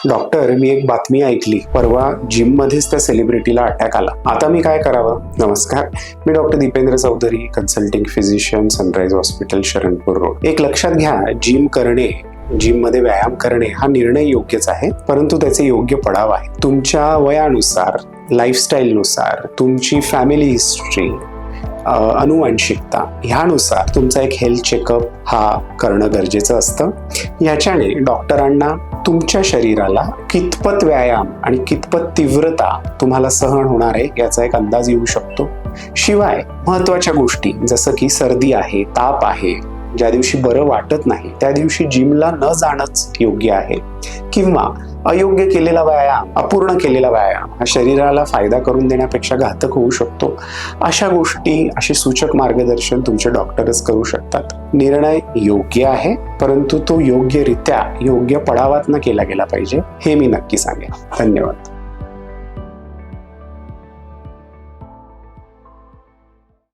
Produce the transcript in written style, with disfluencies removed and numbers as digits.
Doctor, मी एक बातमी ऐकली. परवा जिम मध्येच त्या सेलिब्रिटीला अटॅक आला. आता मी काय करावं? नमस्कार, मी doctor Dipendra Chaudhary, consulting physician, Sunrise Hospital, Sharanpur Road. एक लक्षात घ्या, जिम मध्ये व्यायाम करणे हा निर्णय योग्यच आहे, परंतु त्याचे योग्य पडाव आहे. तुमच्या वयानुसार, लाईफस्टाईलनुसार, तुमची फॅमिली हिस्ट्री, अनुवांशिकता ह्यानुसार तुमचा एक हेल्थ चेकअप हा करणं गरजेचं असतं. याच्याने डॉक्टरांना तुमच्या शरीराला कितपत व्यायाम आणि कितपत तीव्रता तुम्हाला सहन होणार आहे याचा एक अंदाज येऊ शकतो. शिवाय महत्त्वाच्या गोष्टी जसं की सर्दी आहे, ताप आहे, ज्या दिवशी बरं वाटत नाही त्या दिवशी जिमला न जाणंच योग्य आहे, किंवा अयोग्य केलेला व्यायाम, अपूर्ण केलेला व्यायाम हा शरीराला फायदा करून देण्यापेक्षा घातक होऊ शकतो. अशा गोष्टी, असे सूचक मार्गदर्शन तुमचे डॉक्टरच करू शकतात. निर्णय योग्य आहे, परंतु तो योग्यरित्या योग्य पडावात न केला गेला पाहिजे, हे मी नक्की सांगेन. धन्यवाद.